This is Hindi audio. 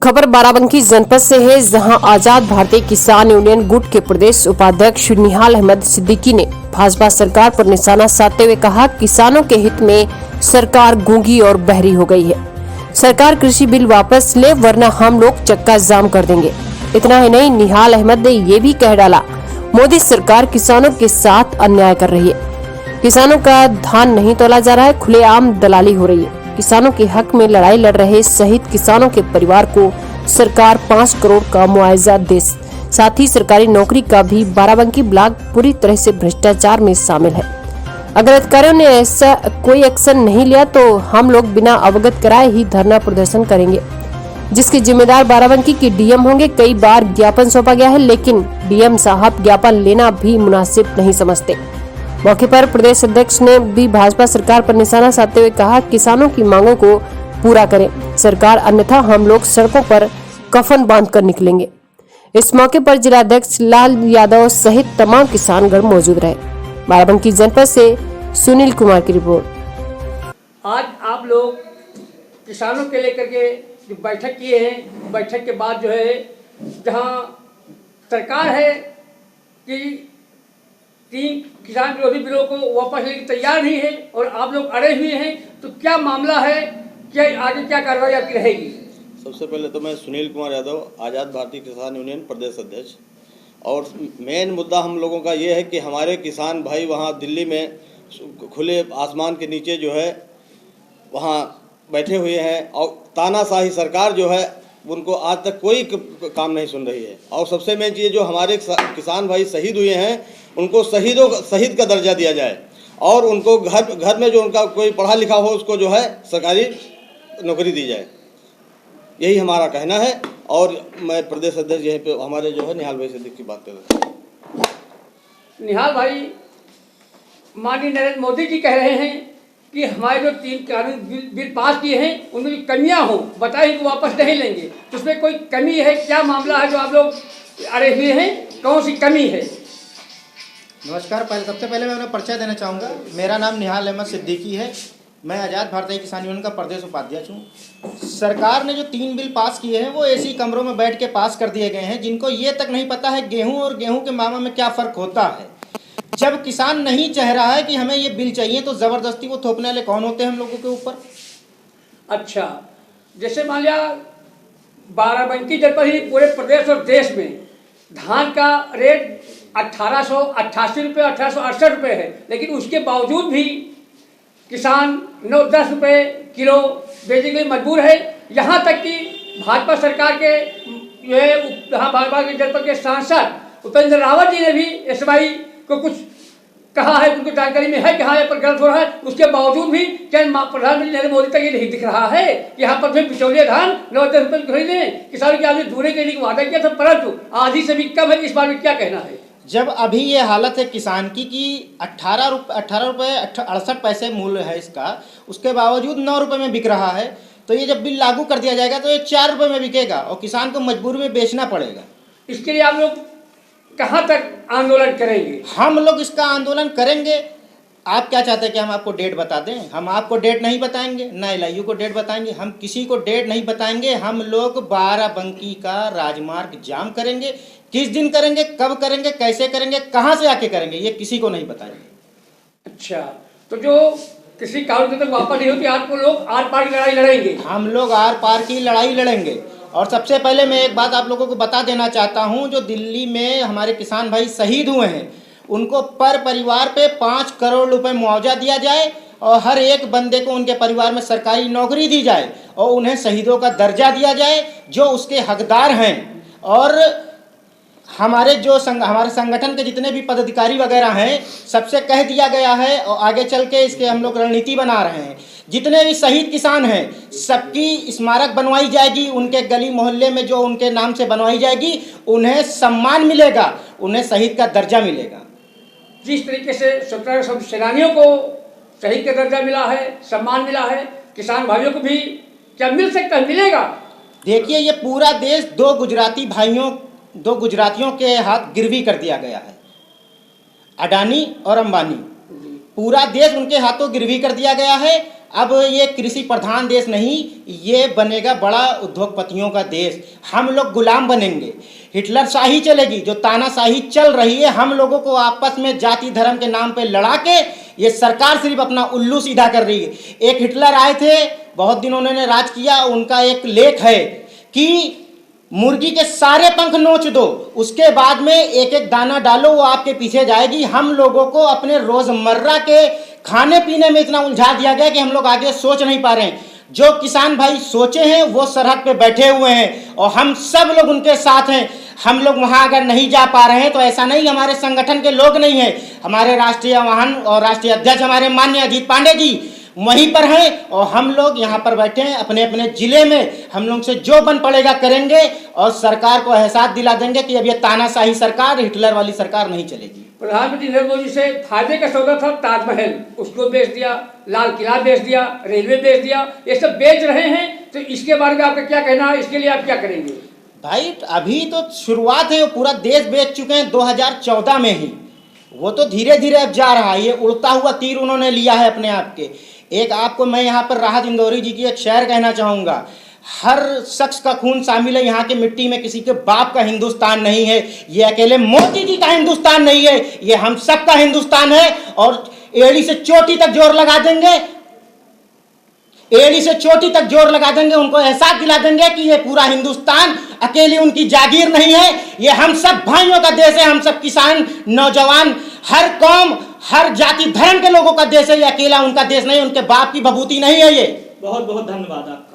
खबर बाराबंकी जनपद से है, जहां आजाद भारतीय किसान यूनियन गुट के प्रदेश उपाध्यक्ष निहाल अहमद सिद्दीकी ने भाजपा सरकार पर निशाना साधते हुए कहा, किसानों के हित में सरकार गूंगी और बहरी हो गई है। सरकार कृषि बिल वापस ले, वरना हम लोग चक्का जाम कर देंगे। इतना ही नहीं, निहाल अहमद ने ये भी कह डाला, मोदी सरकार किसानों के साथ अन्याय कर रही है। किसानों का धान नहीं तोला जा रहा है, खुलेआम दलाली हो रही है। किसानों के हक में लड़ाई लड़ रहे शहीद किसानों के परिवार को सरकार 5 करोड़ का मुआवजा दे। साथ ही सरकारी नौकरी का भी बाराबंकी ब्लॉक पूरी तरह से भ्रष्टाचार में शामिल है। अगर अधिकारियों ने ऐसा कोई एक्शन नहीं लिया तो हम लोग बिना अवगत कराए ही धरना प्रदर्शन करेंगे, जिसके जिम्मेदार बाराबंकी के डीएम होंगे। कई बार ज्ञापन सौंपा गया है, लेकिन डीएम साहब ज्ञापन लेना भी मुनासिब नहीं समझते। मौके पर प्रदेश अध्यक्ष ने भी भाजपा सरकार पर निशाना साधते हुए कहा, किसानों की मांगों को पूरा करें सरकार, अन्यथा हम लोग सड़कों पर कफन बांध कर निकलेंगे। इस मौके पर जिलाध्यक्ष लाल यादव सहित तमाम किसानगण मौजूद रहे। बाराबंकी जनपद से सुनील कुमार की रिपोर्ट। आज आप लोग किसानों के लेकर के जो बैठक किए हैं, बैठक के बाद जो है जहां सरकार है कि 3 किसान विरोधी बिलों को वापस लेने तैयार नहीं है और आप लोग अड़े हुए हैं, तो क्या मामला है, क्या आगे क्या कार्रवाई आपकी रहेगी? सबसे पहले तो मैं सुनील कुमार यादव, आज़ाद भारतीय किसान यूनियन प्रदेश अध्यक्ष। और मेन मुद्दा हम लोगों का ये है कि हमारे किसान भाई वहाँ दिल्ली में खुले आसमान के नीचे जो है वहाँ बैठे हुए हैं और तानाशाही सरकार जो है उनको आज तक कोई काम नहीं सुन रही है। और सबसे मेन चीज़, जो हमारे किसान भाई शहीद हुए हैं उनको शहीद का दर्जा दिया जाए और उनको घर में जो उनका कोई पढ़ा लिखा हो उसको जो है सरकारी नौकरी दी जाए। यही हमारा कहना है। और मैं प्रदेश अध्यक्ष यहीं पे हमारे जो है निहाल भाई सिद्दीकी की बात कर रहे हैं। निहाल भाई, माननीय नरेंद्र मोदी जी कह रहे हैं कि हमारे जो 3 कानून बिल पास किए हैं उनमें जो कमियां हो बताइए कि वापस नहीं लेंगे, तो उसमें कोई कमी है? क्या मामला है जो आप लोग अड़े हुए हैं, कौन सी कमी है? नमस्कार। सबसे पहले मैं अपना परिचय देना चाहूँगा। मेरा नाम निहाल अहमद सिद्दीकी है। मैं आज़ाद भारतीय किसान यूनियन का प्रदेश उपाध्यक्ष हूँ। सरकार ने जो 3 बिल पास किए हैं वो ऐसी कमरों में बैठ के पास कर दिए गए हैं, जिनको ये तक नहीं पता है गेहूं और गेहूं के मामले में क्या फ़र्क होता है। जब किसान नहीं चाह रहा है कि हमें ये बिल चाहिए, तो ज़बरदस्ती वो थोपने वाले कौन होते हैं हम लोगों के ऊपर? अच्छा, जैसे मान लिया बाराबंकी जनपद ही पूरे प्रदेश और देश में धान का रेट 1888 रुपये 1868 रुपये है, लेकिन उसके बावजूद भी किसान 9-10 रुपये किलो बेचने के लिए मजबूर है। यहाँ तक कि भाजपा सरकार के यहाँ भाजपा के जनपद के सांसद उपेंद्र रावत जी ने भी एसवाई को कुछ कहा है, उनको जानकारी में है कि हाँ यहाँ पर गलत हो रहा है। उसके बावजूद भी क्या प्रधानमंत्री नरेंद्र मोदी तक ये नहीं दिख रहा है कि यहाँ पर जो बिचौलिया धान 9-10 रुपये खरीदे, किसानों के आगे दूरे के लिए वादा किया था, परंतु आधी से भी कम है। इस बारे में क्या कहना है? जब अभी ये हालत है किसान की कि 18 रुपये 68 पैसे मूल्य है इसका, उसके बावजूद 9 रुपये में बिक रहा है, तो ये जब बिल लागू कर दिया जाएगा तो ये 4 रुपये में बिकेगा और किसान को मजबूरी में बेचना पड़ेगा। इसके लिए आप लोग कहाँ तक आंदोलन करेंगे? हम लोग इसका आंदोलन करेंगे। आप क्या चाहते हैं कि हम आपको डेट बता दें? हम आपको डेट नहीं बताएंगे, ना एलआईयू को डेट बताएंगे, हम किसी को डेट नहीं बताएंगे। हम लोग बाराबंकी का राजमार्ग जाम करेंगे। किस दिन करेंगे, कब करेंगे, कैसे करेंगे, कहाँ से आके करेंगे, ये किसी को नहीं बताएंगे। अच्छा, तो जो किसी कानून तक वापस नहीं होती, आपको लोग आर पार की लड़ाई लड़ेंगे? हम लोग आर पार की लड़ाई लड़ेंगे। और सबसे पहले मैं एक बात आप लोगों को बता देना चाहता हूँ, जो दिल्ली में हमारे किसान भाई शहीद हुए हैं उनको पर परिवार पे 5 करोड़ रुपए मुआवजा दिया जाए और हर एक बंदे को उनके परिवार में सरकारी नौकरी दी जाए और उन्हें शहीदों का दर्जा दिया जाए जो उसके हकदार हैं। और हमारे संगठन के जितने भी पदाधिकारी वगैरह हैं सबसे कह दिया गया है और आगे चल के इसके हम लोग रणनीति बना रहे हैं। जितने भी शहीद किसान हैं सबकी स्मारक बनवाई जाएगी, उनके गली मोहल्ले में जो उनके नाम से बनवाई जाएगी, उन्हें सम्मान मिलेगा, उन्हें शहीद का दर्जा मिलेगा। जिस तरीके से स्वतंत्रता सेनानियों को शहीद का दर्जा मिला है, सम्मान मिला है, किसान भाइयों को भी क्या मिल सकता है, मिलेगा? देखिए, ये पूरा देश 2 गुजरातियों के हाथ गिरवी कर दिया गया है, अडानी और अंबानी। पूरा देश उनके हाथों गिरवी कर दिया गया है अब ये कृषि प्रधान देश नहीं, ये बनेगा बड़ा उद्योगपतियों का देश। हम लोग गुलाम बनेंगे, हिटलर शाही चलेगी, जो तानाशाही चल रही है। हम लोगों को आपस में जाति धर्म के नाम पे लड़ा के ये सरकार सिर्फ अपना उल्लू सीधा कर रही है। एक हिटलर आए थे, बहुत दिन उन्होंने राज किया, उनका एक लेख है कि मुर्गी के सारे पंख नोच दो, उसके बाद में एक एक दाना डालो, वो आपके पीछे जाएगी। हम लोगों को अपने रोजमर्रा के खाने पीने में इतना उलझा दिया गया कि हम लोग आगे सोच नहीं पा रहे हैं। जो किसान भाई सोचे हैं वो सरहद पे बैठे हुए हैं और हम सब लोग उनके साथ हैं। हम लोग वहां अगर नहीं जा पा रहे हैं तो ऐसा नहीं हमारे संगठन के लोग नहीं हैं, हमारे राष्ट्रीय वाहन और राष्ट्रीय अध्यक्ष हमारे माननीय अजीत पांडे जी वहीं पर हैं और हम लोग यहाँ पर बैठे हैं। अपने अपने जिले में हम लोग से जो बन पड़ेगा करेंगे और सरकार को एहसास दिला देंगे कि अब ये तानाशाही सरकार, हिटलर वाली सरकार नहीं चलेगी। प्रधानमंत्री नरेंद्र मोदी से फायदे का सौदा था ताजमहल, उसको बेच दिया, लाल किला बेच दिया, रेलवे बेच दिया, ये सब बेच रहे हैं। तो इसके बारे में आपका क्या कहना है, इसके लिए आप क्या करेंगे? भाई अभी तो शुरुआत है, वो पूरा देश बेच चुके हैं 2014 में ही। वो तो धीरे धीरे अब जा रहा है, ये उड़ता हुआ तीर उन्होंने लिया है अपने आप के। एक आपको मैं यहाँ पर राहत इंदौरी जी की एक शेर कहना चाहूँगा, हर शख्स का खून शामिल है यहाँ के मिट्टी में, किसी के बाप का हिंदुस्तान नहीं है। ये अकेले मोदी जी का हिंदुस्तान नहीं है, ये हम सब का हिंदुस्तान है। और एड़ी से चोटी तक जोर लगा देंगे, एड़ी से चोटी तक जोर लगा देंगे, उनको एहसास दिला देंगे कि ये पूरा हिंदुस्तान अकेली उनकी जागीर नहीं है, ये हम सब भाइयों का देश है। हम सब किसान, नौजवान, हर कौम, हर जाति धर्म के लोगों का देश है। ये अकेला उनका देश नहीं, उनके बाप की बबूती नहीं है ये। बहुत बहुत धन्यवाद आप।